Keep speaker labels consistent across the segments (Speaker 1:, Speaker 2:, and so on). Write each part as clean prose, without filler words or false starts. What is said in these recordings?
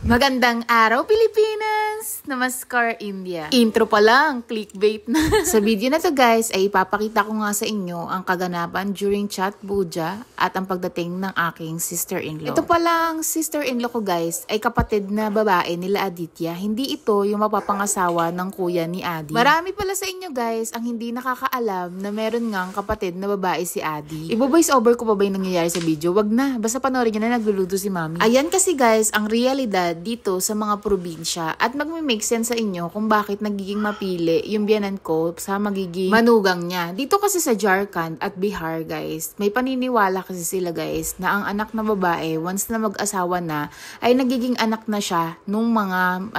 Speaker 1: Magandang araw, Pilipinas! Namaskar, India. Intro pa lang, clickbait na. Sa video na to guys, ay ipapakita ko nga sa inyo ang kaganapan during chat puja at ang pagdating ng aking sister-in-law. Ito palang sister-in-law ko guys, ay kapatid na babae nila Aditya. Hindi ito yung mapapangasawa ng kuya ni Adi. Marami pala sa inyo guys ang hindi nakakaalam na meron ngang kapatid na babae si Adi. Ibo-voice over ko pa ba yung nangyayari sa video? Wag na, basta panoorin nyo na nagluluto si mami. Ayan kasi guys, ang realidad dito sa mga probinsya at magme-make sense sa inyo kung bakit nagiging mapili yung biyanan ko sa magiging manugang niya. Dito kasi sa Jharkhand at Bihar guys, may paniniwala kasi sila guys na ang anak na babae once na mag-asawa na ay nagiging anak na siya nung mga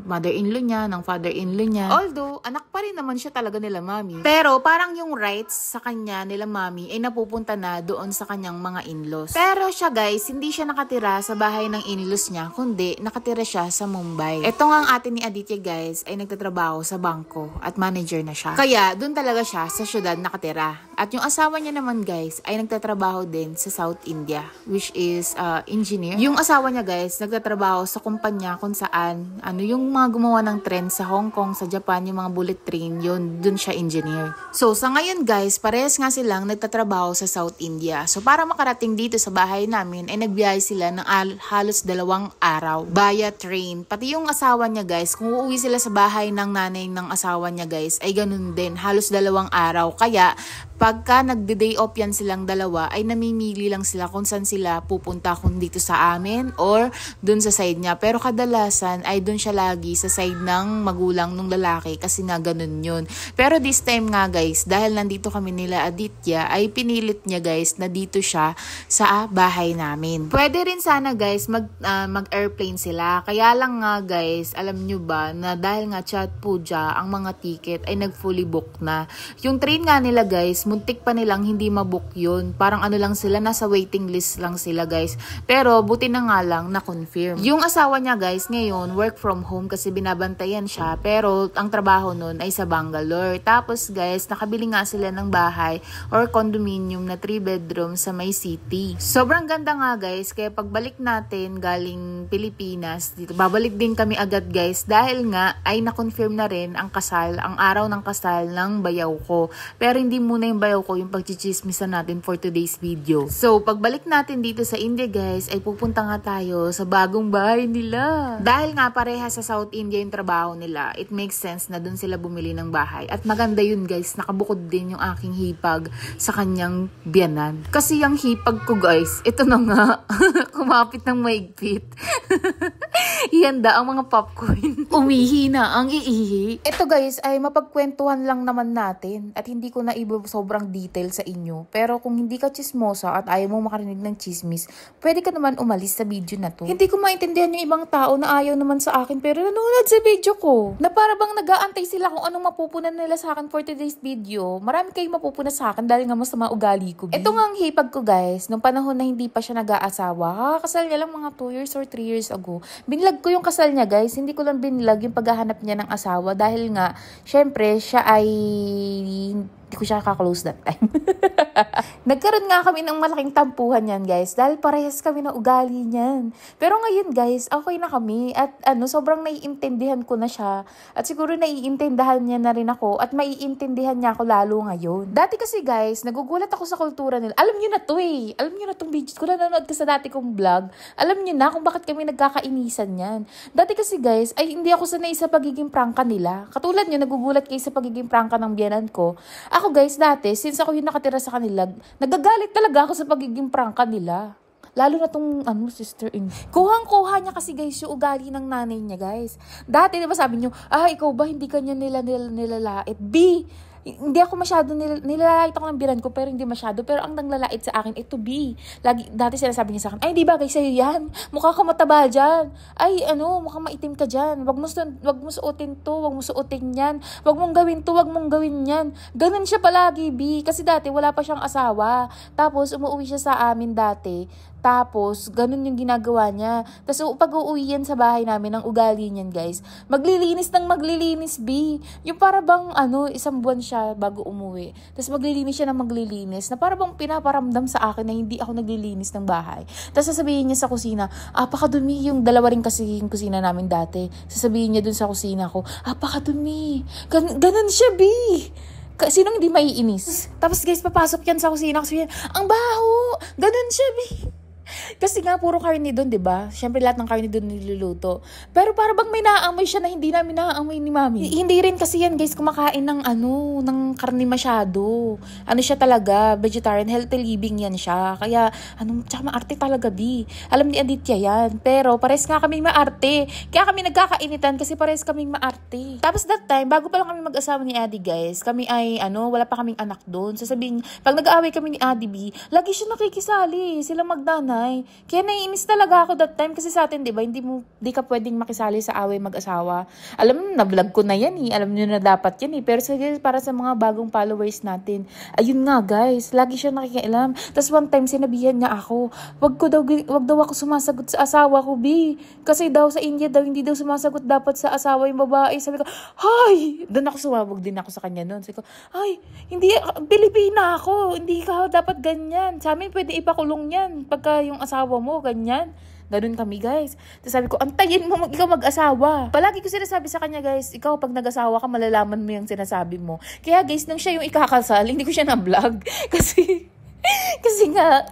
Speaker 1: mother-in-law niya, ng father-in-law niya. Although anak pa rin naman siya talaga nila mami. Pero parang yung rights sa kanya nila mami ay napupunta na doon sa kanyang mga in-laws. Pero siya guys, hindi siya nakatira sa bahay ng in-laws niya kundi nakatira siya sa Mumbai. Ito nga ang ate ni Aditya guys ay nagtatrabaho sa bangko at manager na siya. Kaya doon talaga siya sa syudad nakatira. At yung asawa niya naman guys ay nagtatrabaho din sa South India which is engineer. Yung asawa niya guys nagtatrabaho sa kumpanya kung saan yung mga gumawa ng tren sa Hong Kong, sa Japan, yung mga bullet train, yun doon siya engineer. So sa ngayon guys, parehas nga silang nagtatrabaho sa South India. So para makarating dito sa bahay namin ay nagbiyahe sila ng halos 2 araw via train. Pati yung asawa niya guys, kung uuwi sila sa bahay ng nanay ng asawa niya guys, ay ganun din. Halos 2 araw. Kaya pagka nagde-day off yan silang dalawa, ay namimili lang sila kung saan sila pupunta, kung dito sa amin or dun sa side niya. Pero kadalasan ay dun siya lagi sa side ng magulang ng lalaki kasi nga ganun yun. Pero this time nga guys, dahil nandito kami nila Aditya, ay pinilit niya guys na dito siya sa bahay namin. Pwede rin sana guys mag-airplane sila. Kaya lang nga guys, alam nyo ba na dahil nga chat puja, ang mga ticket ay nag-fully book na. Yung train nga nila guys, muntik pa nilang hindi mabook yun. Parang lang sila, nasa waiting list lang sila guys. Pero buti na nga lang na-confirm. Yung asawa niya guys ngayon, work from home kasi binabantayan siya. Pero ang trabaho nun ay sa Bangalore. Tapos guys, nakabili nga sila ng bahay or condominium na 3 bedroom sa May City. Sobrang ganda nga guys. Kaya pagbalik natin galing Pilipinas, dito babalik din kami agad guys. Dahil nga ay na-confirm na rin ang kasal, ang araw ng kasal ng bayaw ko. Pero hindi muna yung bayaw ko yung pagchichismisan natin for today's video. So, pagbalik natin dito sa India guys, ay pupunta nga tayo sa bagong bahay nila. Dahil nga pareha sa South India yung trabaho nila, it makes sense na dun sila bumili ng bahay. At maganda yun guys, nakabukod din yung aking hipag sa kanyang biyanan. Kasi yung hipag ko guys, ito na nga, kumapit ng maigpit. Ihanda ang mga popcorn. Umihi na ang iihi. Ito guys ay mapagkwentuhan lang naman natin at hindi ko na sobrang detail sa inyo. Pero kung hindi ka chismosa at ayaw mo makarinig ng chismis, pwede ka naman umalis sa video na to. Hindi ko maintindihan yung ibang tao na ayaw naman sa akin pero nanonood sa video ko. Na para bang nag-aantay sila kung anong mapupunan nila sa akin for today's video. Marami kayong mapupuna sa akin dahil nga masama ugali ko. Ito nga ang hipag ko guys, nung panahon na hindi pa siya nag-aasawa. Kakasal niya lang mga 2 years or 3 years ago. Binlag ko yung kasal niya guys, hindi ko lang binlag yung paghahanap niya ng asawa dahil nga, syempre, siya ay hindi ko siya kaklose that time. Nagkaroon nga kami ng malaking tampuhan yan guys dahil parehas kami na ugali niyan. Pero ngayon guys, okay na kami at sobrang naiintindihan ko na siya at siguro naiintindihan niya na rin ako at maiintindihan niya ako lalo ngayon. Dati kasi guys, nagugulat ako sa kultura nila. Alam niyo na to eh. Alam niyo na tong video. Kung nanonood ka sa dati kong vlog, alam niyo na kung bakit kami nagkakainisan yan. Dati kasi guys, ay hindi ako sanay sa pagiging prangka nila. Katulad niyo, nagugulat kayo sa pagiging prangka ng biyanan ko. Ako guys, dati, since ako yung nakatira sa kanila, nagagalit talaga ako sa pagiging prangka nila. Lalo na tong sister-in. Kuhang-kuha niya kasi guys yung ugali ng nanay niya guys. Dati, diba sabi niyo, ikaw ba hindi kanya nilalait? B, hindi ako masyado nilalait ako ng biran ko pero hindi masyado. Pero ang nanglalait sa akin, ito B. Dati sinasabi niya sa akin, ay di bagay sa'yo yan. Mukha ka mataba dyan. Ay mukhang maitim ka dyan. Wag mo suotin to, wag mo suotin yan. Wag mong gawin to, wag mong gawin yan. Ganun siya palagi B. Kasi dati wala pa siyang asawa. Tapos umuwi siya sa amin dati. Tapos, ganun yung ginagawa niya. Tapos, pag uuwi yan sa bahay namin, ang ugali niyan, guys, maglilinis ng maglilinis, B. Yung para bang, isang buwan siya bago umuwi. Tapos, maglilinis siya ng maglilinis na para bang pinaparamdam sa akin na hindi ako naglilinis ng bahay. Tapos, sasabihin niya sa kusina, apakadumi. Yung dalawa rin kasi yung kusina namin dati. Sasabihin niya dun sa kusina ko, apakadumi. Ganun siya, B. Sinong hindi maiinis? Tapos guys, papasok yan sa kusina. Kasi yan, ang baho! Ganun siya, B. Kasi nga, puro karne doon, diba? Siyempre, lahat ng karne doon niluluto. Pero para bang may naaamoy siya na hindi namin naaamoy ni Mami. Hindi rin kasi yan, guys, kumakain ng ng karne masyado. Siya talaga, vegetarian, healthy living yan siya. Kaya, tsaka maarte talaga, B. Alam ni Aditya yan. Pero, pares nga kaming maarte. Kaya kami nagkakainitan kasi pares kaming maarte. Tapos that time, bago pa lang kami mag-asawa ni Adi, guys, kami ay, wala pa kaming anak doon. Sasabihin, pag nag-aaway kami ni Adi, B, lagi siya nakikisali. Sila magdanay. Kaya naiinis talaga ako that time kasi sa atin, 'di ba? Hindi ka pwedeng makisali sa away mag-asawa. Alam mo, na-vlog ko na 'yan eh. Alam niyo na dapat 'yan eh. Pero para sa mga bagong followers natin, ayun nga guys, lagi siya nakikialam. Tapos one time sinabihan niya ako, wag daw ako sumasagot sa asawa ko, B. Kasi daw sa India daw hindi daw sumasagot dapat sa asawa yung babae. Sabi ko, "Hay!" Doon ako sumabog din ako sa kanya noon. Sabi ko, "Ay, hindi Pilipina ako. Hindi ka dapat ganyan. Sa amin pwede ipakulong 'yan pagka yung asawa mo, ganyan." Ganun kami, guys. Tapos sabi ko, antayin mo ikaw mag-asawa. Palagi ko sinasabi sa kanya, guys, ikaw pag nag-asawa ka, malalaman mo yung sinasabi mo. Kaya, guys, nang siya yung ikakasal, hindi ko siya na-vlog. Kasi nga,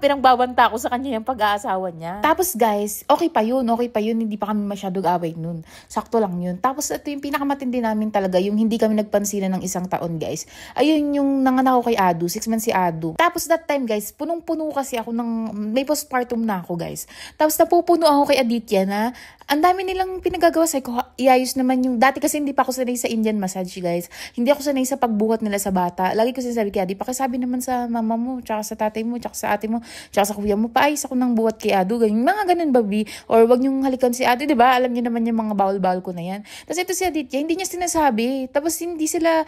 Speaker 1: pinagbabanta ko sa kanya yung pag-aasawa niya. Tapos guys, okay pa yun, hindi pa kami masyadong away nun. Sakto lang yun. Tapos ito yung pinakamatindi namin talaga, yung hindi kami nagpansinan ng isang taon, guys. Ayun yung nanganak ko kay Adu, 6 months si Adu. Tapos that time, guys, punong-puno kasi ako may postpartum na ako, guys. Tapos napupuno ako kay Aditya na, ang dami nilang pinagagawa. Sabi ko, iayos naman yung, dati kasi hindi pa ako sanay sa Indian massage, guys. Hindi ako sanay sa pagbuhat nila sa bata. Lagi ko sinasabi kay Adi, pakisabi naman sa mama mo, tsaka sa tatay mo, tsaka sa ate mo, tsaka sa kuya mo, paayos ako ng buhat kay Adu, ganyan, mga ganun, babi, or wag niyong halikan si Adu, diba? Alam niyo naman yung mga bawal-bawal ko na yan. Tapos ito si Aditya, hindi niya sinasabi, tapos hindi sila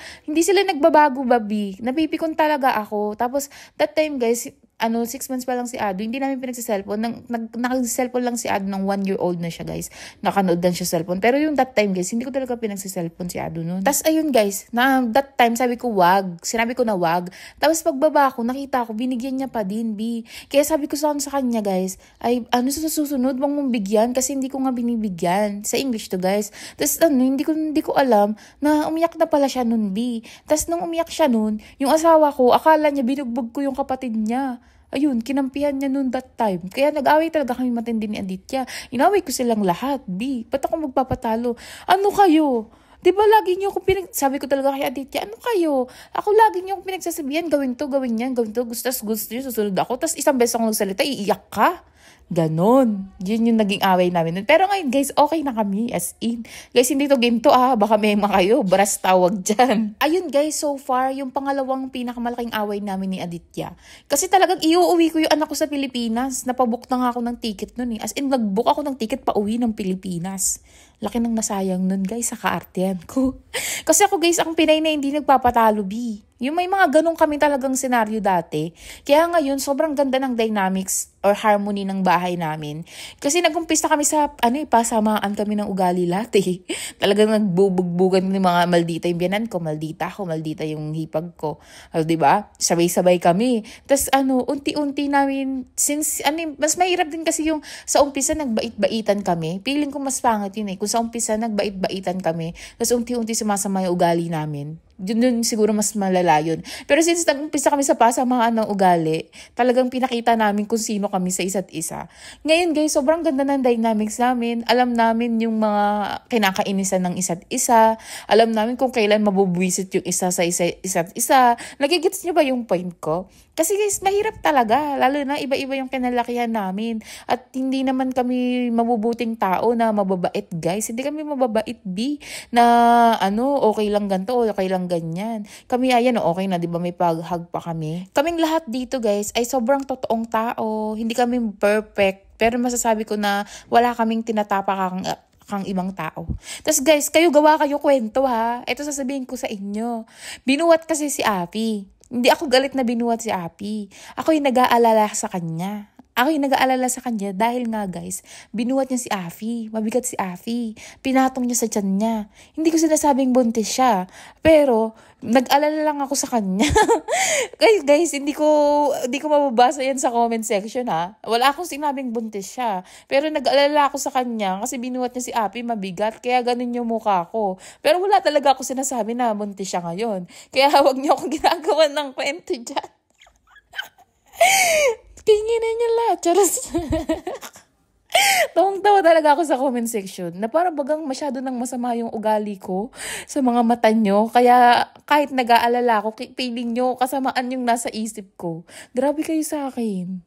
Speaker 1: nagbabago, babi, napipikon talaga ako. Tapos that time, guys, 6 months pa lang si Ado, hindi namin pinagsiselfon. Nag-cellphone lang si Ado ng 1-year-old na siya, guys. Nakanood lang siya cellphone. Pero yung that time, guys, hindi ko talaga pinagsiselfon si Ado noon. Tapos ayun, guys, na that time, sabi ko wag. Sinabi ko na wag. Tapos pagbaba ko, nakita ko, binigyan niya pa din, B. Kaya sabi ko sa kanya, guys, ay, sa susunod, wag mong bigyan kasi hindi ko nga binibigyan. Sa English to, guys. Tapos hindi ko alam na umiyak na pala siya noon, B. Tapos nung umiyak siya noon, yung asawa ko, akala niya binugbog ko yung kapatid niya. Ayun, kinampihan niya noon that time. Kaya nag-away talaga kami matindi ni Aditya. Inaway ko silang lahat, B. Ba't ako magpapatalo? Ano kayo? Diba lagi niyo akong sabi ko talaga kay Aditya, ano kayo? Ako lagi niyo akong pinagsasabihan, gawin to, gawin yan, gawin to. Gusto niyo, susunod ako. Tapos isang beses akong nagsalita, iiyak ka. Ganon. Yun yung naging away namin nun. Pero ngayon, guys, okay na kami. As in. Guys, hindi to ginto baka may kayo. Baras tawag dyan. Ayun, guys, so far, yung pangalawang pinakamalaking away namin ni Aditya. Kasi talagang iuuwi ko yung anak ko sa Pilipinas. Napabook na nga ako ng ticket nun eh. As in, nagbook ako ng ticket pa uwi ng Pilipinas. Laki ng nasayang nun, guys, sa kaartehan ko. Kasi ako, guys, ang Pinay na hindi nagpapatalo, B. Yung may mga ganun kami talagang senaryo dati. Kaya ngayon, sobrang ganda ng dynamics or harmony ng bahay namin. Kasi nag-umpisa kami sa, pasamaan kami ng ugali lahat eh. Talagang nagbubugbugan ng mga maldita yung biyanan ko, maldita ako, maldita yung hipag ko. Diba? Sabay-sabay kami. Tapos unti-unti namin, since, mas mahirap din kasi yung sa umpisa nagbait-baitan kami. Feeling ko mas pangit yun eh. Kung sa umpisa nagbait-baitan kami, tapos unti-unti sumasama yung ugali namin. Yun siguro mas malala yun. Pero since nag-umpisa kami sa pasamaan ng ugali, talagang pinakita namin kung sino kami sa isa't isa. Ngayon guys, sobrang ganda ng dynamics namin. Alam namin yung mga kinakainisan ng isa't isa. Alam namin kung kailan mabubwisit yung isa sa isa't isa. Nagigits niyo ba yung point ko? Kasi guys, mahirap talaga. Lalo na iba-iba yung kinalakihan namin. At hindi naman kami mabubuting tao na mababait guys. Hindi kami mababait B na okay lang ganito, okay lang ganyan. Kami ayan, okay na, 'di ba? May pag-hug pa kami. Kaming lahat dito, guys, ay sobrang totoong tao. Hindi kami perfect, pero masasabi ko na wala kaming tinatapak kang ibang tao. Tapos guys, gawa kayo kwento ha. Ito sasabihin ko sa inyo. Binuhat kasi si Api. Hindi ako galit na binuhat si Api. Ako yung nag-aalala sa kanya. Ako yung nag-aalala sa kanya dahil nga guys, binuhat niya si Afi. Mabigat si Afi. Pinatong niya sa tiyan niya. Hindi ko sinasabing buntis siya. Pero, nag-alala lang ako sa kanya. guys, hindi ko mababasa yan sa comment section ha. Wala akong sinabing buntis siya. Pero nag-alala ako sa kanya kasi binuhat niya si Afi mabigat. Kaya ganun yung mukha ko. Pero wala talaga ako sinasabi na buntis siya ngayon. Kaya huwag niyo akong ginagawa ng kwento dyan. Kinginan niya lahat. Charas. Tawang-tawa talaga ako sa comment section na parang bagang masyado nang masama yung ugali ko sa mga mata nyo. Kaya kahit nag-aalala ako, feeling nyo kasamaan yung nasa isip ko. Grabe kayo sa akin.